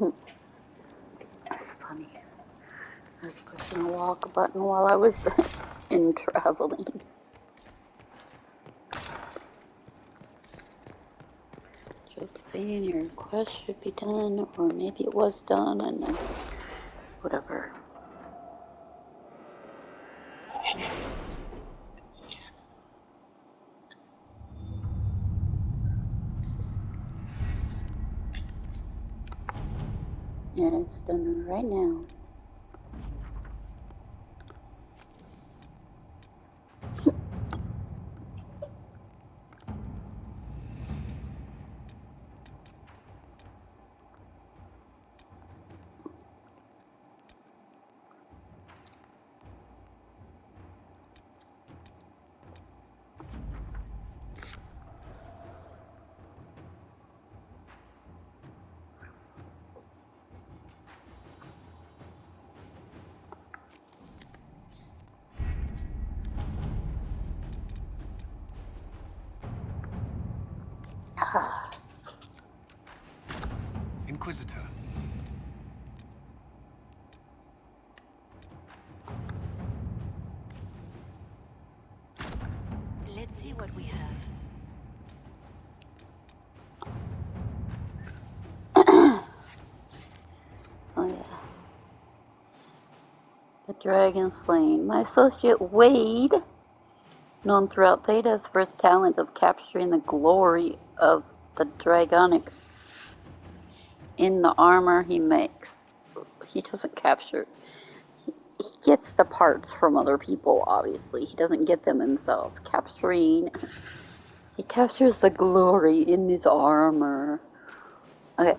It's funny. I was pushing the walk button while I was in traveling. Just saying your quest should be done, or maybe it was done, and then whatever. Yeah, it's done right now. Inquisitor. Let's see what we have. Oh yeah. The Dragon Slain. My associate Wade, known throughout Thedas for his talent of capturing the glory of the Dragonic in the armor he makes. He doesn't capture. He gets the parts from other people, obviously. He doesn't get them himself. He captures the glory in his armor. Okay.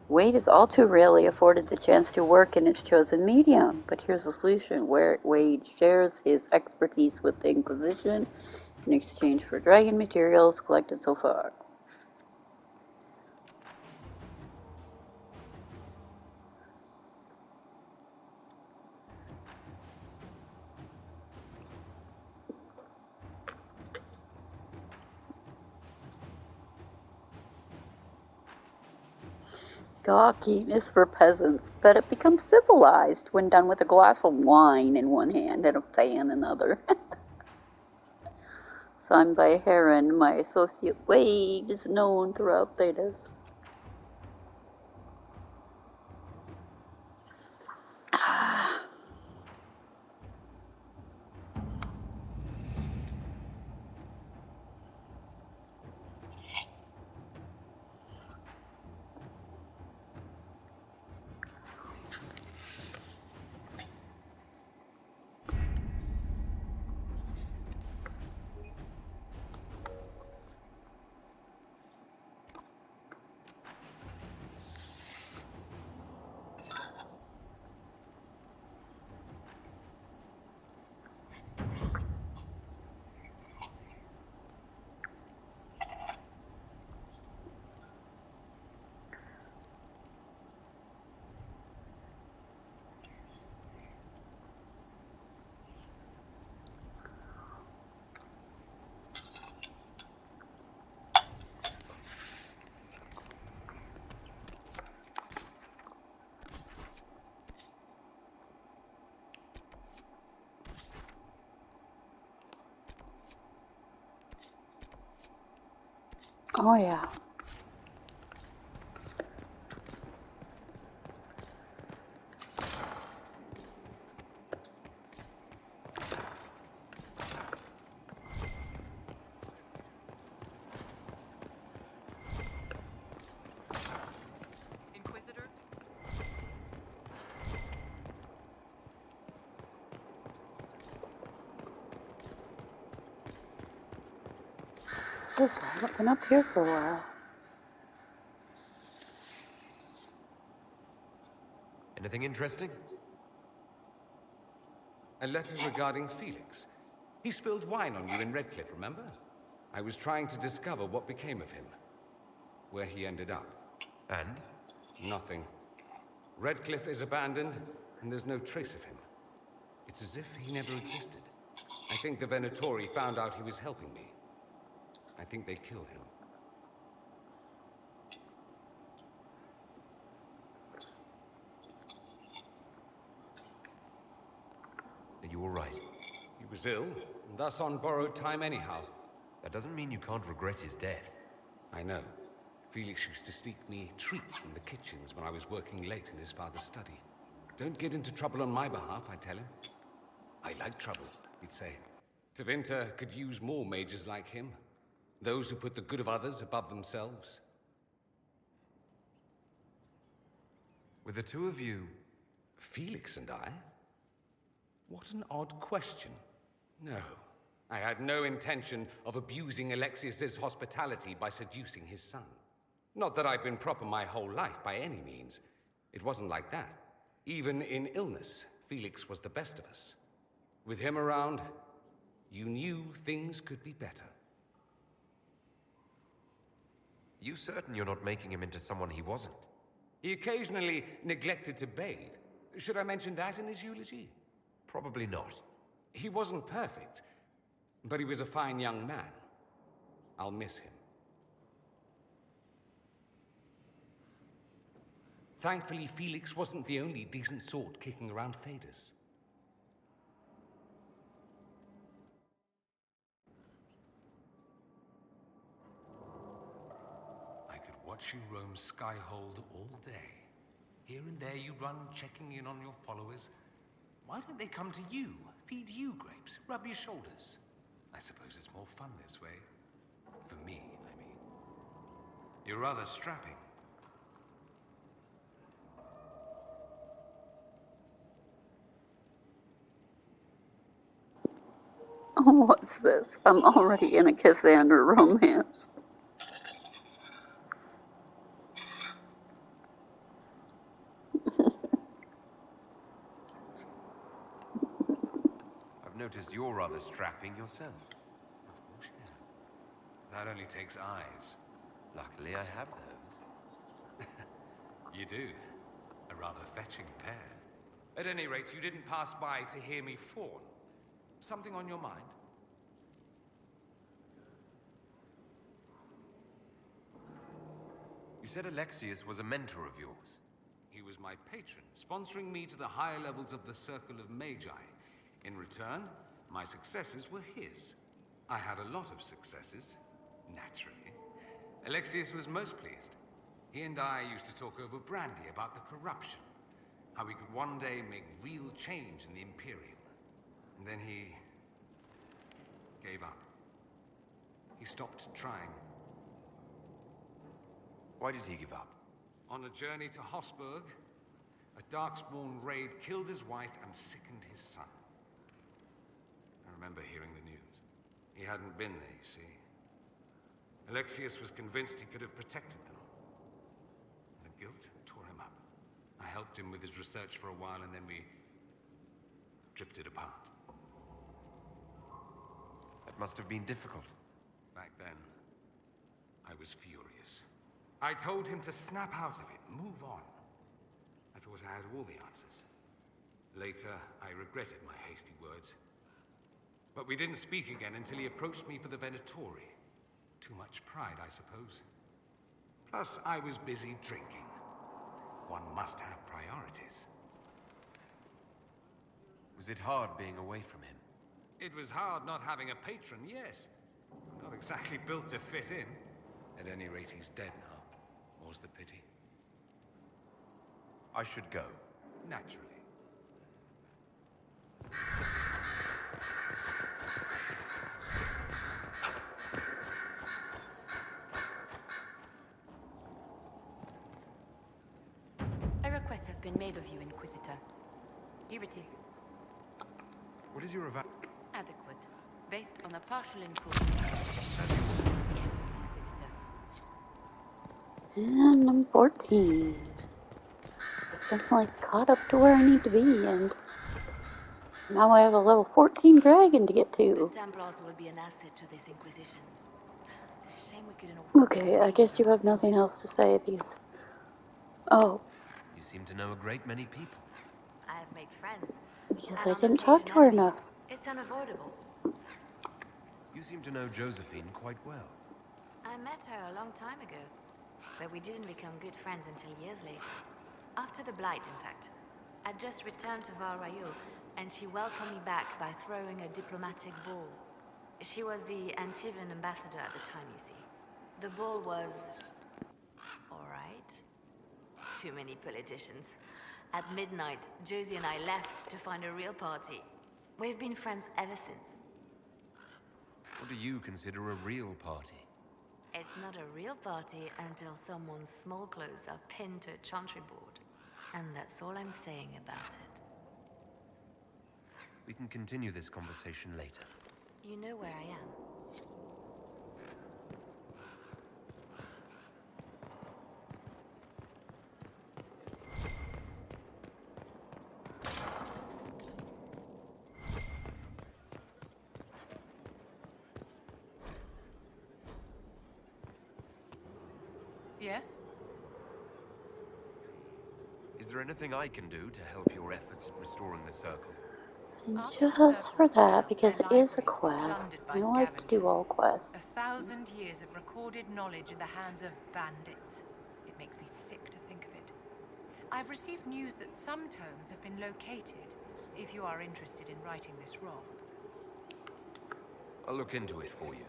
Wade is all too rarely afforded the chance to work in his chosen medium, but here's a solution where Wade shares his expertise with the Inquisition in exchange for dragon materials collected so far. Gawking is for peasants, but it becomes civilized when done with a glass of wine in one hand and a fan in the other. Signed by Heron, my associate Wade is known throughout Thedas. Oh yeah. Inquisitor? Guess I haven't been up here for a while. Anything interesting? A letter regarding Felix. He spilled wine on you in Redcliffe, remember? I was trying to discover what became of him. Where he ended up. And? Nothing. Redcliffe is abandoned, and there's no trace of him. It's as if he never existed. I think the Venatori found out he was helping me. I think they killed him. you were right. He was ill, and thus on borrowed time anyhow. That doesn't mean you can't regret his death. I know. Felix used to sneak me treats from the kitchens when I was working late in his father's study. Don't get into trouble on my behalf, I tell him. I like trouble, he'd say. Tevinter could use more mages like him. Those who put the good of others above themselves. With the two of you... Felix and I? What an odd question. No, I had no intention of abusing Alexius's hospitality by seducing his son. Not that I've been proper my whole life by any means. It wasn't like that. Even in illness, Felix was the best of us. With him around, you knew things could be better. You certain you're not making him into someone he wasn't? He occasionally neglected to bathe. Should I mention that in his eulogy? Probably not. He wasn't perfect, but he was a fine young man. I'll miss him. Thankfully, Felix wasn't the only decent sort kicking around Thedas. I could watch you roam Skyhold all day. Here and there you run, checking in on your followers. Why don't they come to you, feed you grapes, rub your shoulders? I suppose it's more fun this way. For me, I mean. You're rather strapping. What's this? I'm already in a Cassandra romance. I've noticed you're rather strapping yourself. Of course, yeah. That only takes eyes. Luckily, I have those. You do. A rather fetching pair. At any rate, you didn't pass by to hear me fawn. Something on your mind? You said Alexius was a mentor of yours. He was my patron, sponsoring me to the higher levels of the Circle of Magi. In return, my successes were his. I had a lot of successes, naturally. Alexius was most pleased. He and I used to talk over brandy about the corruption, how we could one day make real change in the Imperium. And then he gave up. He stopped trying. Why did he give up? On a journey to Hosburg, a Darkspawn raid killed his wife and sickened his son. I remember hearing the news. He hadn't been there, you see. Alexius was convinced he could have protected them. The guilt tore him up. I helped him with his research for a while, and then we drifted apart. That must have been difficult. Back then, I was furious. I told him to snap out of it, move on. I thought I had all the answers. Later, I regretted my hasty words. But we didn't speak again until he approached me for the Venatori. Too much pride, I suppose. Plus, I was busy drinking. One must have priorities. Was it hard being away from him? It was hard not having a patron, yes. I'm not exactly built to fit in. At any rate, he's dead now. More's the pity. I should go. Naturally. A request has been made of you, Inquisitor. Here it is. What is your Adequate. Based on a partial improvement. Yes, Inquisitor. And number 14. Definitely caught up to where I need to be, and now I have a level 14 dragon to get to. The Templars will be an asset to this Inquisition. It's a shame we couldn't all... Okay, I guess you have nothing else to say, because... Oh. You seem to know a great many people. I have made friends. Because I didn't talk to her enough. It's unavoidable. You seem to know Josephine quite well. I met her a long time ago, but we didn't become good friends until years later. After the Blight, in fact. I'd just returned to Val Rayo, and she welcomed me back by throwing a diplomatic ball. She was the Antivan ambassador at the time, you see. The ball was... alright. Too many politicians. At midnight, Josie and I left to find a real party. We've been friends ever since. What do you consider a real party? It's not a real party until someone's small clothes are pinned to a chantry board. And that's all I'm saying about it. We can continue this conversation later. You know where I am. Yes? Is there anything I can do to help your efforts at restoring the circle? Just for that, because it is a quest. I like to do all quests. 1,000 years of recorded knowledge in the hands of bandits. It makes me sick to think of it. I've received news that some tomes have been located, if you are interested in righting this wrong. I'll look into it for you.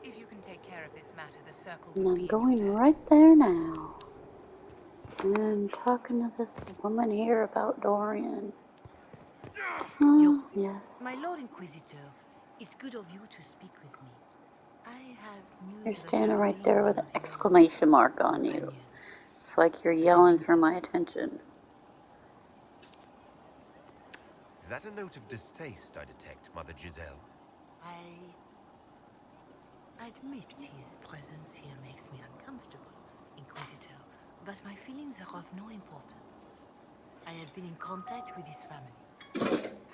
If you can take care of this matter, the circle And will I'm be in going your debt. right there now. And talking to this woman here about Dorian. Oh, yes. My Lord Inquisitor, it's good of you to speak with me. I have news. You're standing right there with an exclamation mark on you. It's like you're yelling for my attention. Is that a note of distaste I detect, Mother Giselle? I admit his presence here makes me uncomfortable, Inquisitor, but my feelings are of no importance. I have been in contact with his family.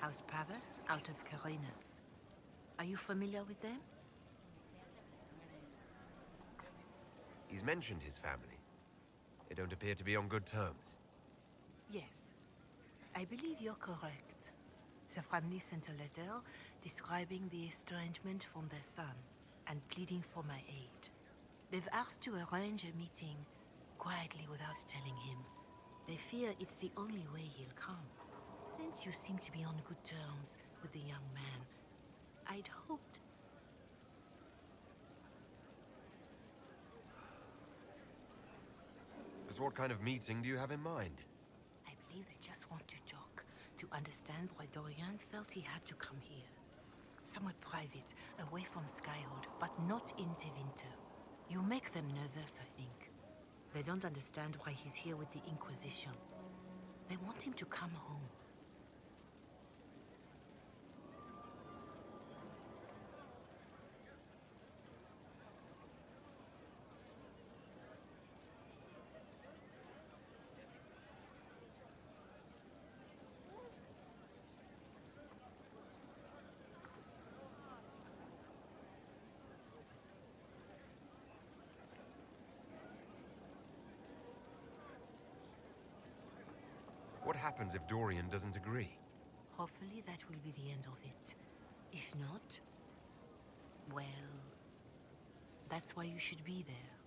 House Pavas, out of Carenas. Are you familiar with them? He's mentioned his family. They don't appear to be on good terms. Yes. I believe you're correct. The family sent a letter describing the estrangement from their son and pleading for my aid. They've asked to arrange a meeting quietly without telling him. They fear it's the only way he'll come. Since you seem to be on good terms with the young man, I'd hoped... Just what kind of meeting do you have in mind? I believe they just want to talk, to understand why Dorian felt he had to come here. Somewhere private, away from Skyhold, but not in Tevinter. You make them nervous, I think. They don't understand why he's here with the Inquisition. They want him to come home. What happens if Dorian doesn't agree? Hopefully that will be the end of it. If not, well, that's why you should be there.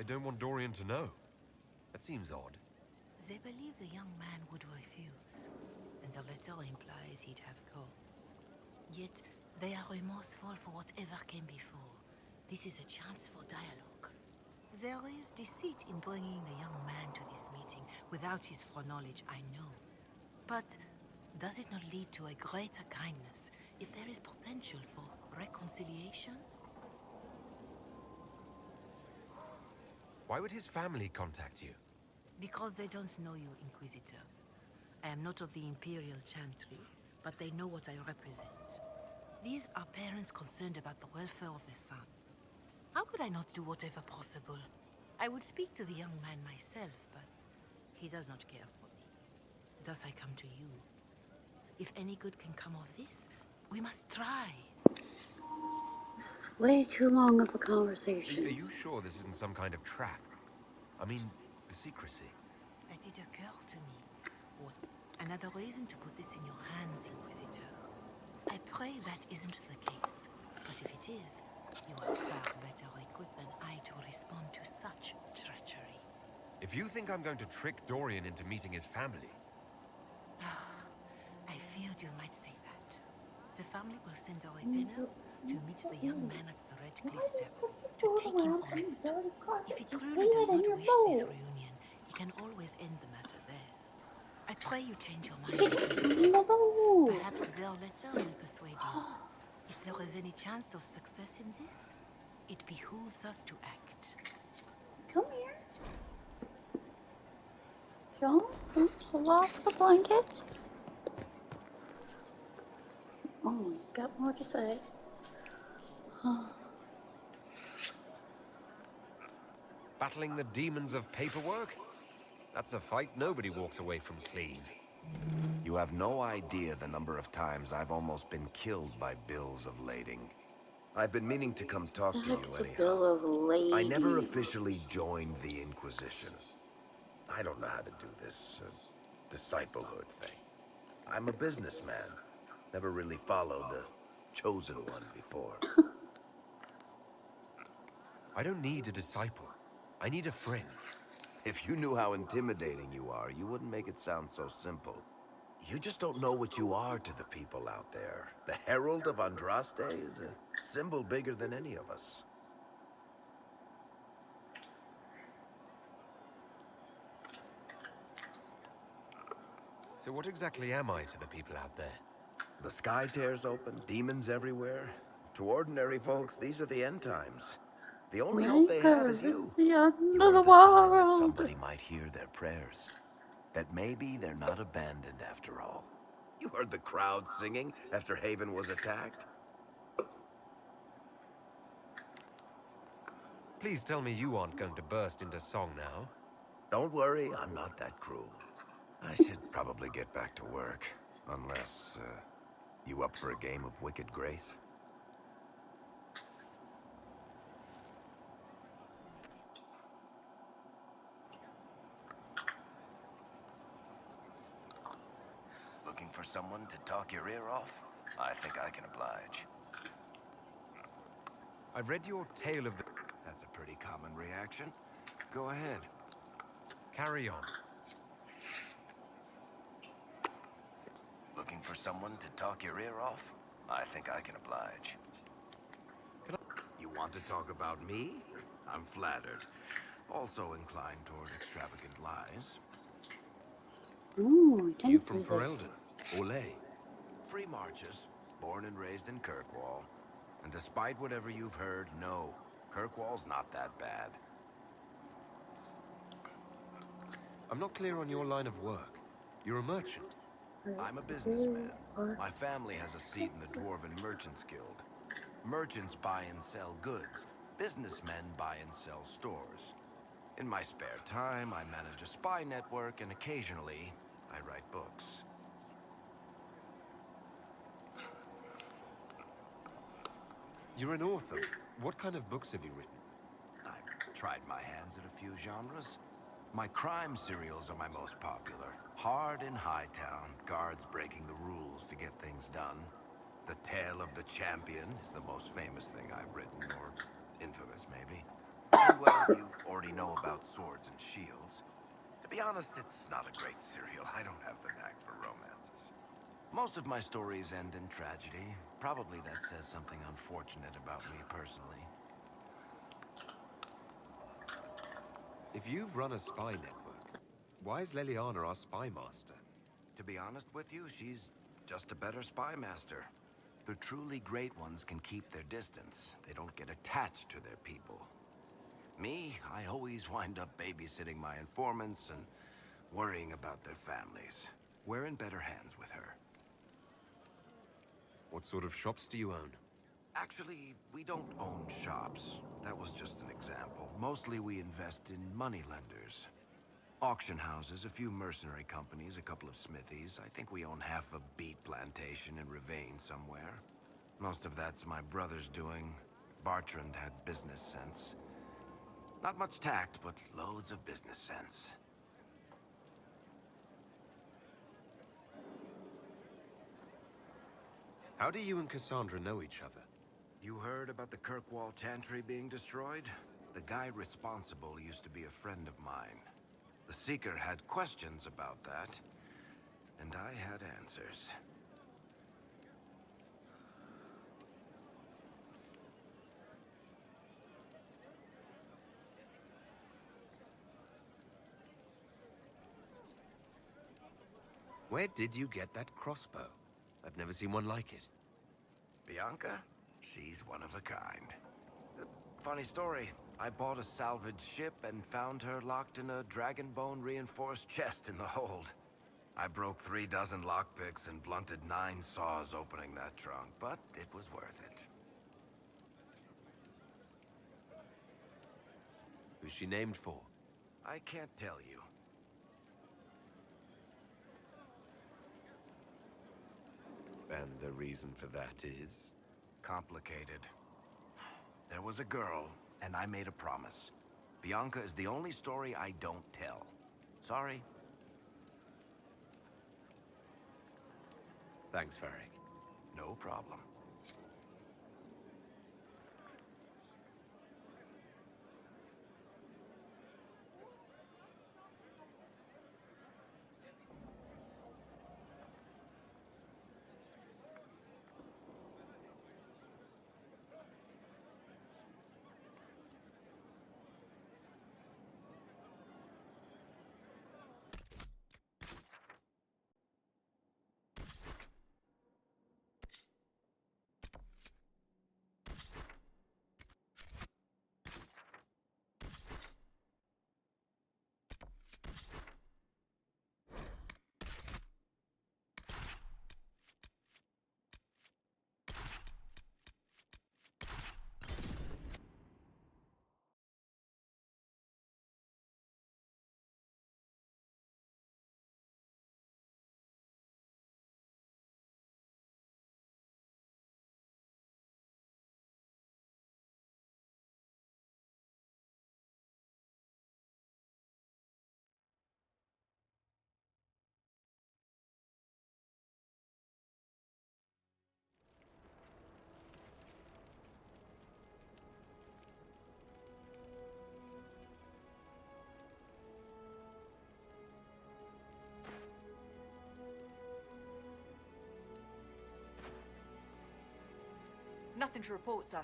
They don't want Dorian to know. That seems odd. They believe the young man would refuse, and the letter implies he'd have cause. Yet, they are remorseful for whatever came before. This is a chance for dialogue. There is deceit in bringing the young man to this meeting without his foreknowledge, I know. But does it not lead to a greater kindness if there is potential for reconciliation? Why would his family contact you? Because they don't know you, Inquisitor. I am not of the Imperial Chantry, but they know what I represent. These are parents concerned about the welfare of their son. How could I not do whatever possible? I would speak to the young man myself, but he does not care for me. Thus I come to you. If any good can come of this, we must try. This is way too long of a Are conversation. you sure this isn't some kind of trap? I mean, the secrecy. That did occur to me. What? Another reason to put this in your hands, Inquisitor. I pray that isn't the case. But if it is, you are far better equipped than I to respond to such treachery. If you think I'm going to trick Dorian into meeting his family... I feared you might say that. The family will send a retainer to meet the young man at the Red Cliff Tavern, to take him on board. If he truly does not wish this reunion, he can always end the matter there. I pray you change your mind, Inquisitor. Perhaps their letter will persuade you. If there is any chance of success in this, it behooves us to act. Come here. Don't pull off the blanket. Oh, got more to say. Battling the demons of paperwork? That's a fight nobody walks away from clean. You have no idea the number of times I've almost been killed by bills of lading. I've been meaning to come talk to you That's a bill anyhow. of lading. I never officially joined the Inquisition. I don't know how to do this disciplehood thing. I'm a businessman. Never really followed a chosen one before. I don't need a disciple. I need a friend. If you knew how intimidating you are, you wouldn't make it sound so simple. You just don't know what you are to the people out there. The Herald of Andraste is a symbol bigger than any of us. So what exactly am I to the people out there? The sky tears open, demons everywhere. To ordinary folks, these are the end times. The only hope they have is you. The end You're of the the sign that world. somebody might hear their prayers. That maybe they're not abandoned after all. You heard the crowd singing after Haven was attacked? Please tell me you aren't going to burst into song now. Don't worry, I'm not that cruel. I should probably get back to work. Unless, you up for a game of Wicked Grace? Looking for someone to talk your ear off? I think I can oblige. I've read your tale of the... That's a pretty common reaction. Go ahead. Carry on. Looking for someone to talk your ear off? I think I can oblige. You want to talk about me? I'm flattered. Also inclined toward extravagant lies. Ooh, You from Ferelden? Ole? Free marches, born and raised in Kirkwall. And despite whatever you've heard, no, Kirkwall's not that bad. I'm not clear on your line of work. You're a merchant. I'm a businessman. My family has a seat in the Dwarven Merchants Guild. Merchants buy and sell goods. Businessmen buy and sell stores. In my spare time, I manage a spy network, and occasionally, I write books. You're an author. What kind of books have you written? I've tried my hands at a few genres. My crime serials are my most popular. Hard in Hightown, guards breaking the rules to get things done. The Tale of the Champion is the most famous thing I've written, or infamous maybe. And well, you already know about Swords and Shields. To be honest, it's not a great serial. I don't have the knack for romances. Most of my stories end in tragedy. Probably that says something unfortunate about me personally. If you've run a spy network, why is Leliana our spy master? To be honest with you, she's just a better spy master. The truly great ones can keep their distance. They don't get attached to their people. Me, I always wind up babysitting my informants and worrying about their families. We're in better hands with her. What sort of shops do you own? Actually, we don't own shops. That was just an example. Mostly we invest in moneylenders. Auction houses, a few mercenary companies, a couple of smithies. I think we own half a beet plantation in Ravane somewhere. Most of that's my brother's doing. Bartrand had business sense. Not much tact, but loads of business sense. How do you and Cassandra know each other? You heard about the Kirkwall Chantry being destroyed? The guy responsible used to be a friend of mine. The Seeker had questions about that, and I had answers. Where did you get that crossbow? I've never seen one like it. Bianca? She's one of a kind. Funny story. I bought a salvage ship and found her locked in a dragonbone reinforced chest in the hold. I broke 3 dozen lockpicks and blunted 9 saws opening that trunk, but it was worth it. Who's she named for? I can't tell you. And the reason for that is? Complicated. There was a girl, and I made a promise. Bianca is the only story I don't tell. Sorry. Thanks, Varric. No problem. Nothing to report, sir.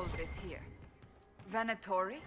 calls this here? Venatori?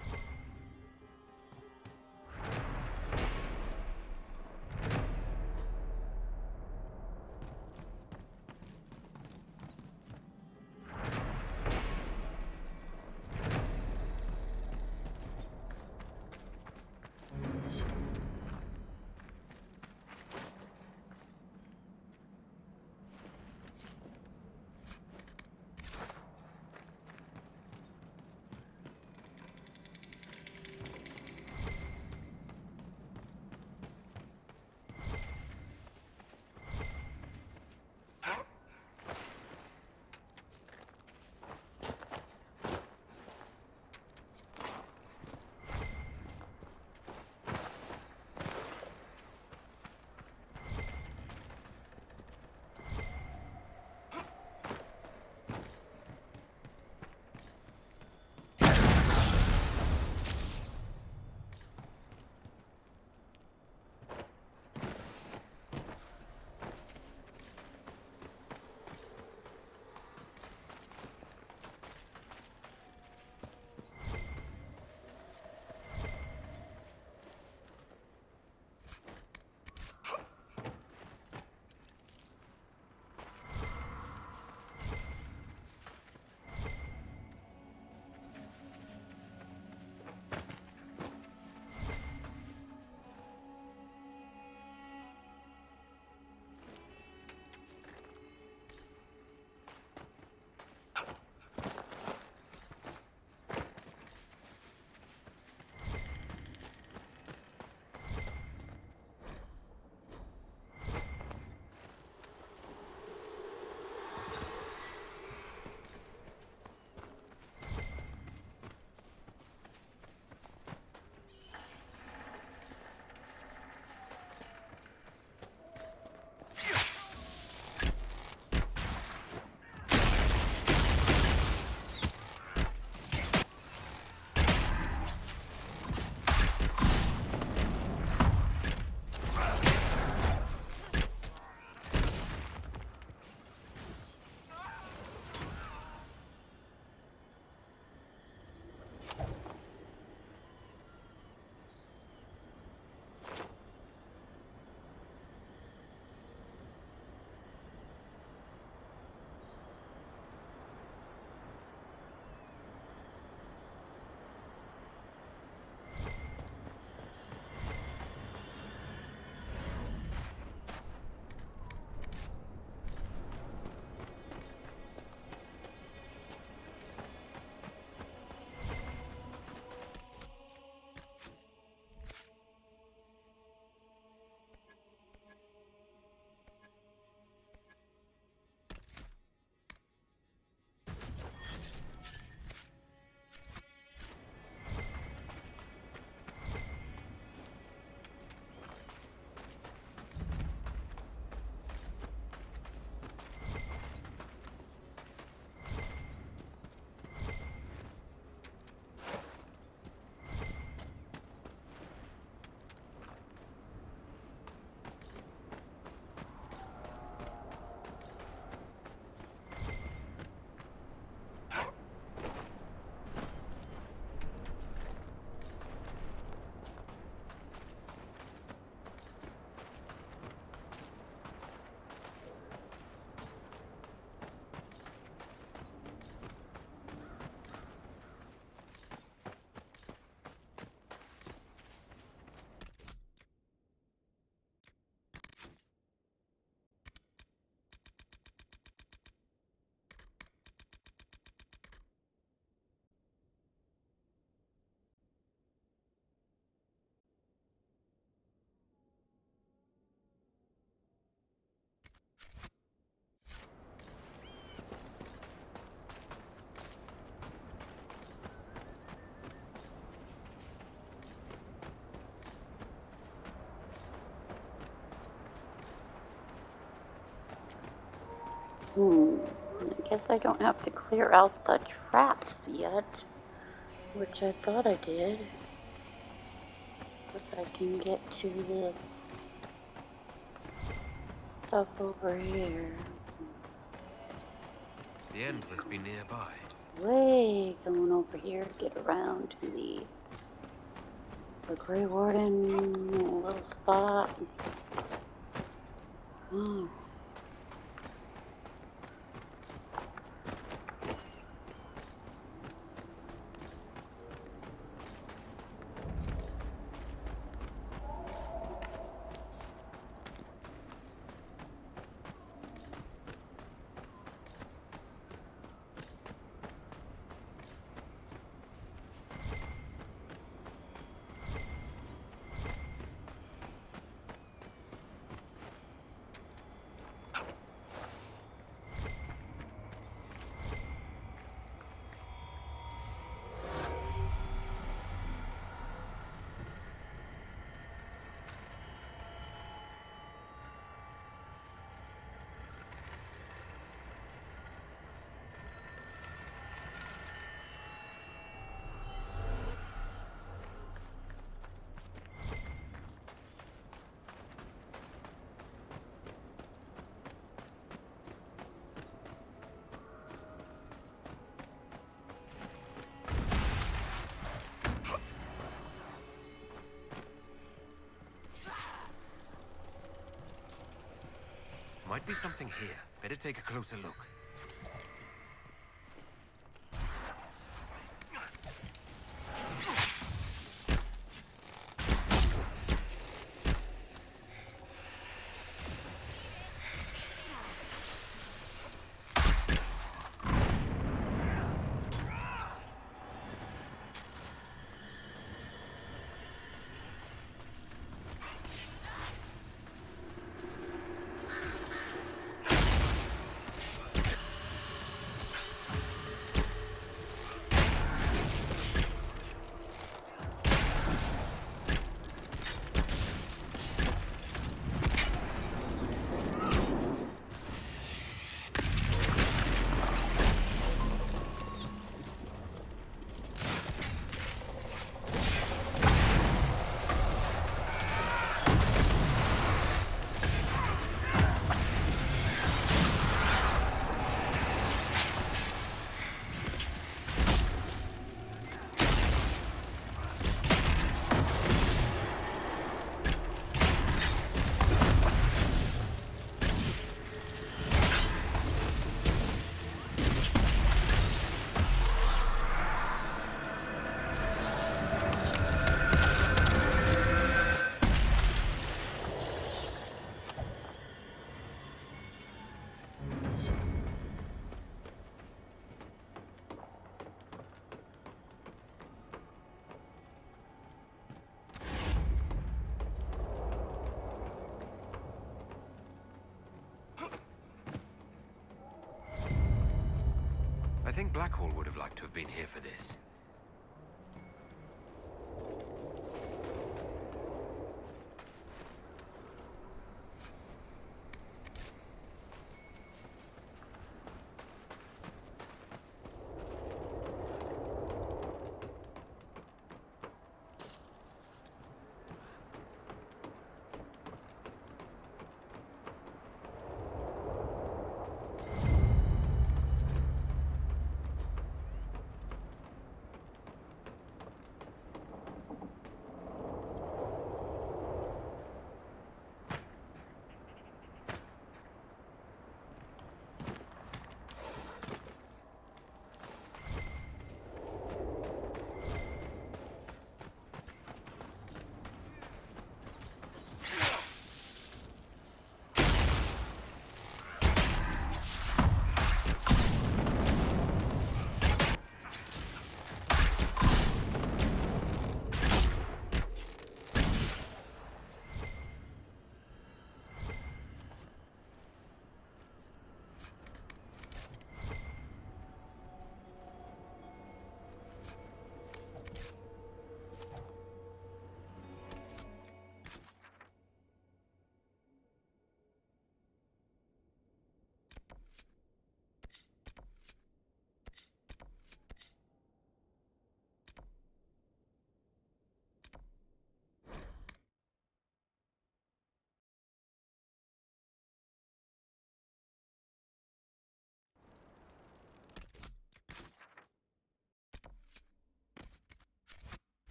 I guess I don't have to clear out the traps yet, which I thought I did. But I can get to this stuff over here. The end must be nearby. way going over here to get around to the Grey Warden little spot. Oh. Might be something here. Better take a closer look. I think Blackhall would have liked to have been here for this.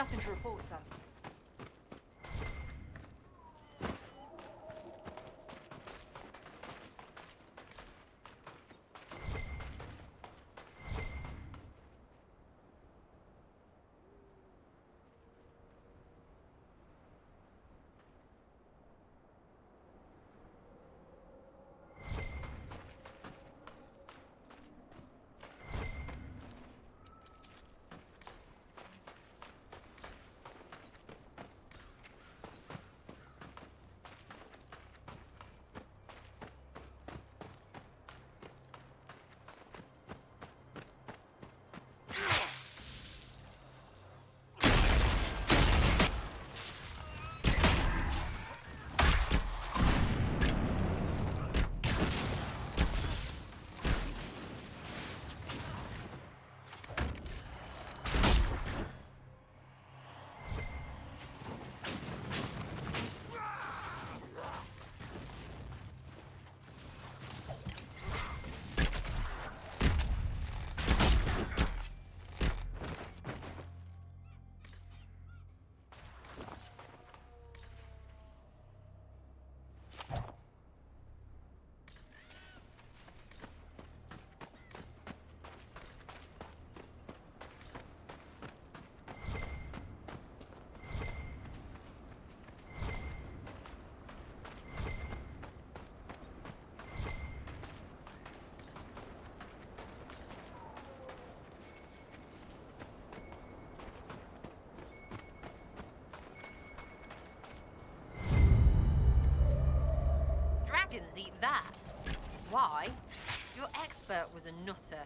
Nothing to report, sir. Dragons eat that. Why? Your expert was a nutter.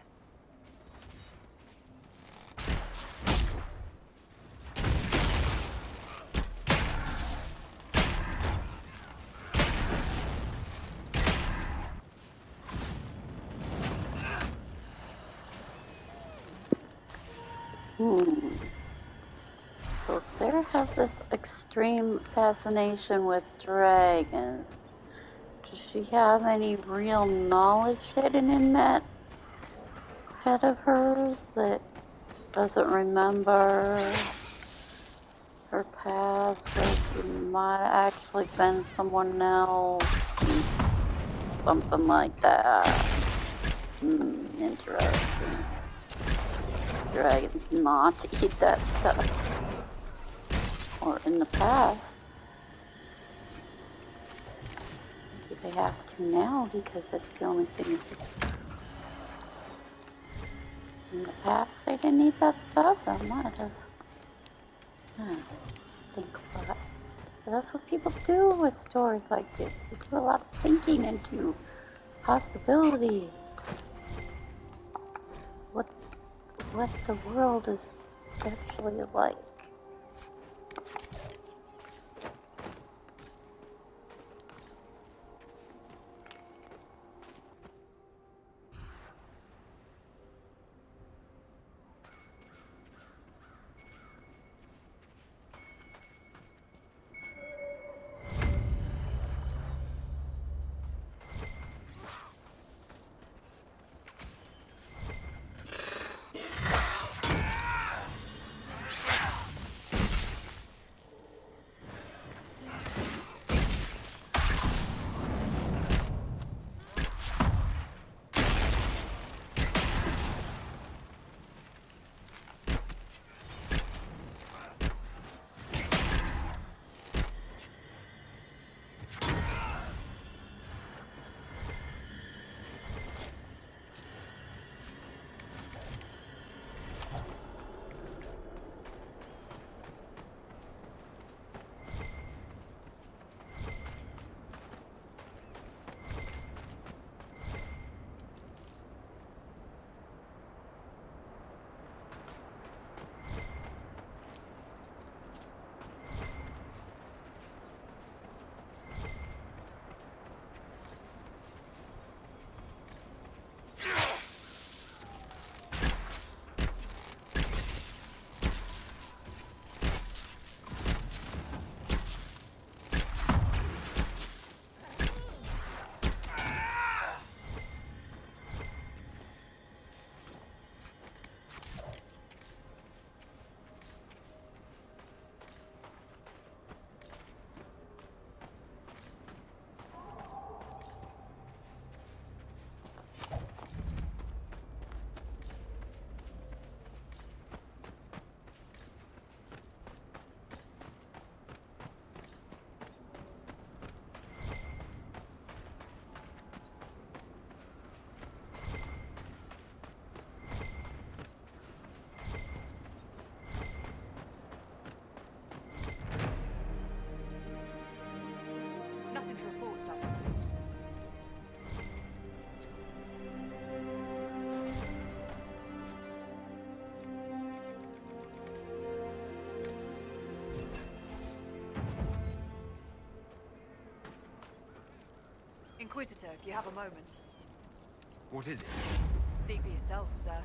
So Sarah has this extreme fascination with dragons. Does she have any real knowledge hidden in that head of hers that doesn't remember her past, where she might have actually been someone else? Something like that. Interesting. Dragons not eat that stuff. Or in the past. Maybe they have to now because it's the only thing. In the past they didn't eat that stuff. They might have. Think about it. That's what people do with stories like this. They do a lot of thinking into possibilities. What the world is actually like. Inquisitor, if you have a moment. What is it? See for yourself, sir.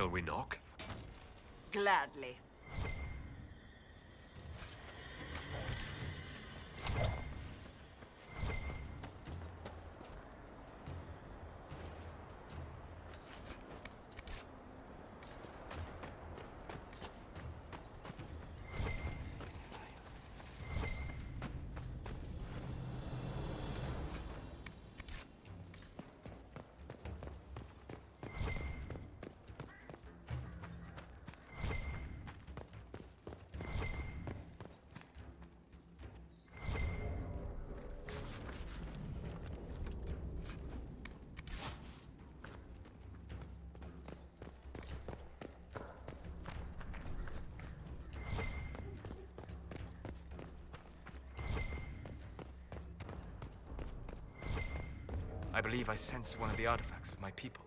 Shall we knock? Gladly. I believe I sense one of the artifacts of my people.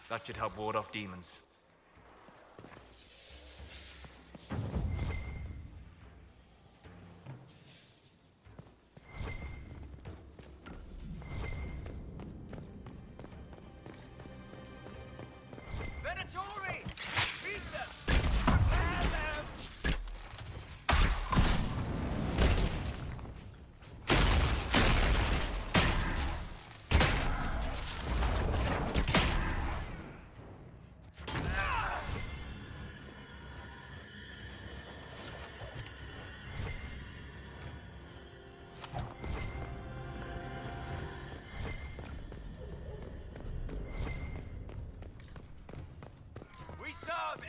That should help ward off demons.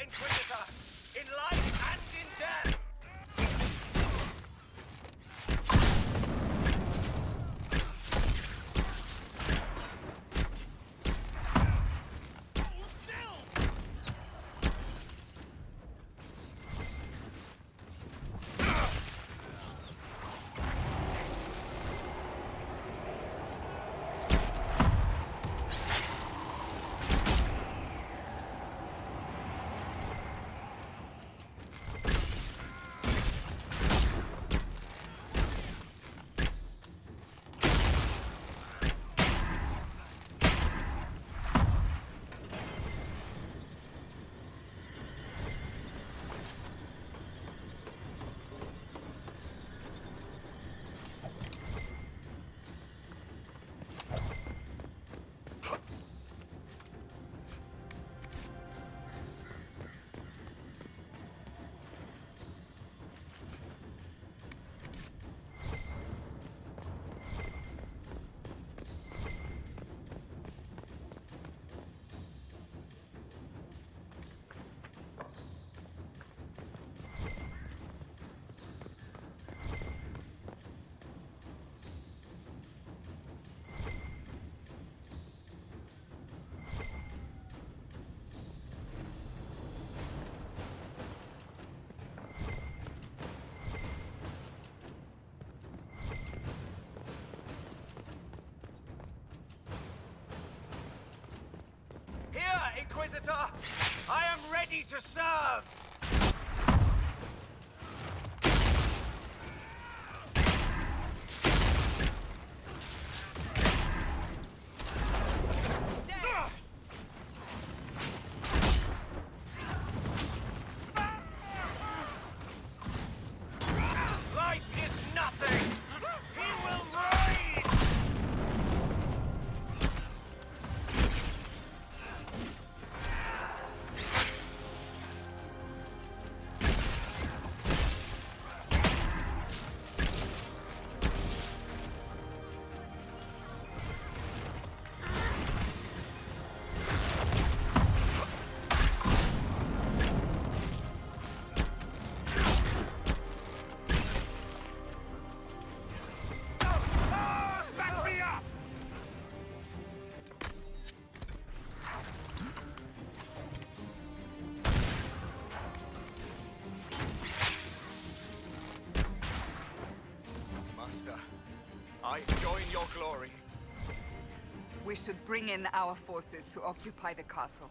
Inquisitor, in life and in death! Inquisitor, I am ready to serve! Life is nothing! He will rise! I join your glory. We should bring in our forces to occupy the castle.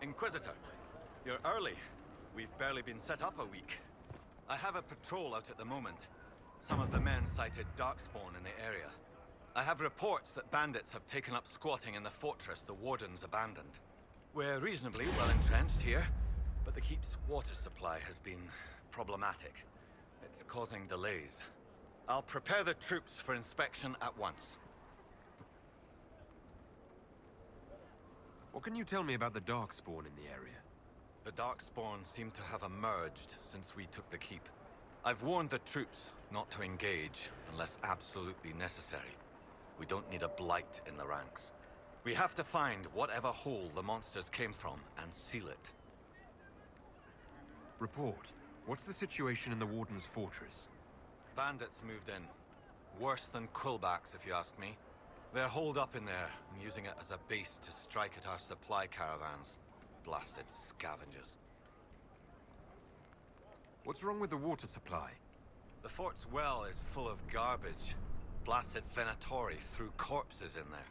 Inquisitor, you're early. We've barely been set up a week. I have a patrol out at the moment. Some of the men cited darkspawn in the area. I have reports that bandits have taken up squatting in the fortress the Wardens abandoned. We're reasonably well entrenched here, but the keep's water supply has been problematic. It's causing delays. I'll prepare the troops for inspection at once. What can you tell me about the darkspawn in the area? The darkspawn seem to have emerged since we took the keep. I've warned the troops not to engage unless absolutely necessary. We don't need a blight in the ranks. We have to find whatever hole the monsters came from and seal it. Report. What's the situation in the Warden's fortress? Bandits moved in. Worse than Quillbacks, if you ask me. They're holed up in there and using it as a base to strike at our supply caravans. Blasted scavengers. What's wrong with the water supply? The fort's well is full of garbage. Blasted Venatori threw corpses in there.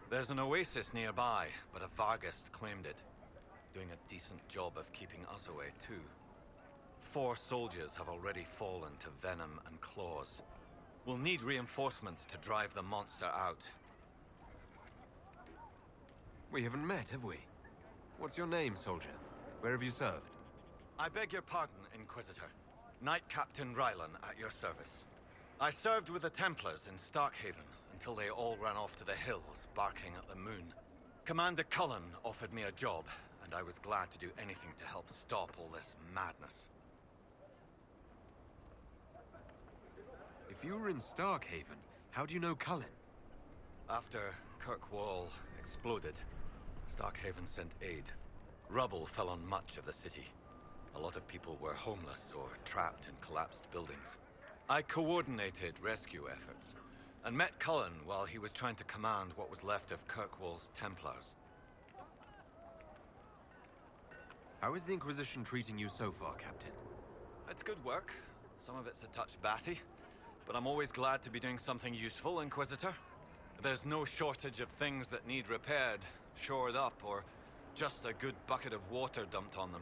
There's an oasis nearby, but a Vargist claimed it. Doing a decent job of keeping us away, too. 4 soldiers have already fallen to venom and claws. We'll need reinforcements to drive the monster out. We haven't met, have we? What's your name, soldier? Where have you served? I beg your pardon, Inquisitor. Knight Captain Rylan at your service. I served with the Templars in Starkhaven until they all ran off to the hills, barking at the moon. Commander Cullen offered me a job, and I was glad to do anything to help stop all this madness. If you were in Starkhaven, how do you know Cullen? After Kirkwall exploded, Starkhaven sent aid. Rubble fell on much of the city. A lot of people were homeless or trapped in collapsed buildings. I coordinated rescue efforts, and met Cullen while he was trying to command what was left of Kirkwall's Templars. How is the Inquisition treating you so far, Captain? It's good work. Some of it's a touch batty, but I'm always glad to be doing something useful, Inquisitor. There's no shortage of things that need repaired, shored up, or just a good bucket of water dumped on them.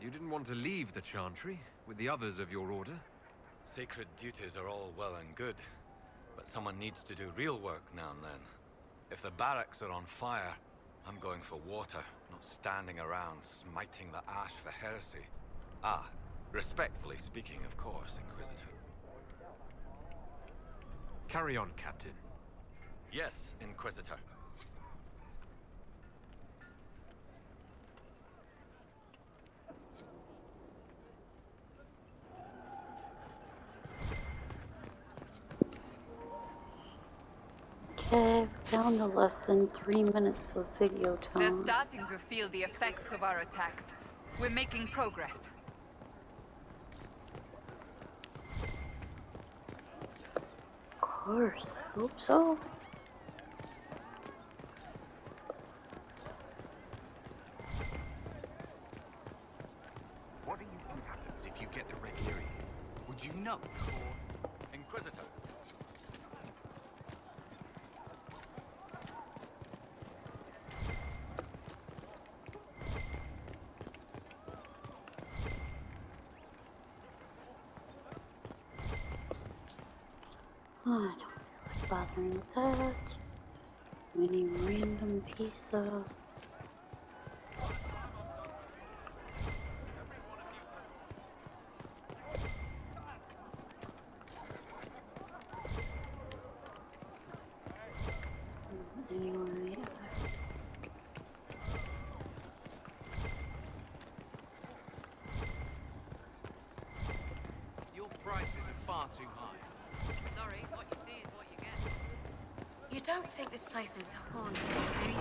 You didn't want to leave the Chantry with the others of your order? Sacred duties are all well and good, but someone needs to do real work now and then. If the barracks are on fire, I'm going for water, not standing around smiting the ash for heresy. Ah, respectfully speaking, of course, Inquisitor. Carry on, Captain. Yes, Inquisitor. Okay, down to less than 3 minutes of video They're time. starting to feel the effects of our attacks. We're making progress. Of course, I hope so. What do you think happens if you get to Red Lyrian? Would you know before? Inquisitor. I don't feel like bothering with that. Any random piece of... Anyway, Your prices are far too high. Sorry, what you see is what you get. You don't think this place is haunted, do you?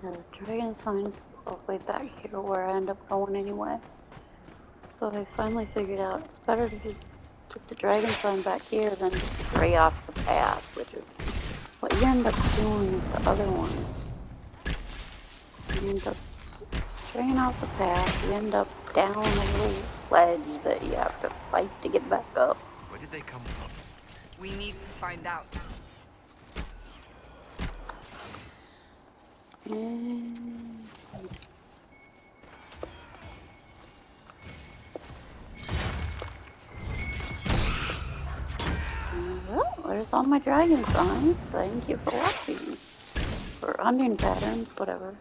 The dragon sign's all the way back here where I end up going anyway. So I finally figured out it's better to just get the dragon sign back here than stray off the path, which is what you end up doing with the other ones. You end up straying off the path, you end up down a little ledge that you have to fight to get back up. Where did they come from? We need to find out. Well, there's all my dragon signs. Thank you for watching. For hunting patterns, whatever.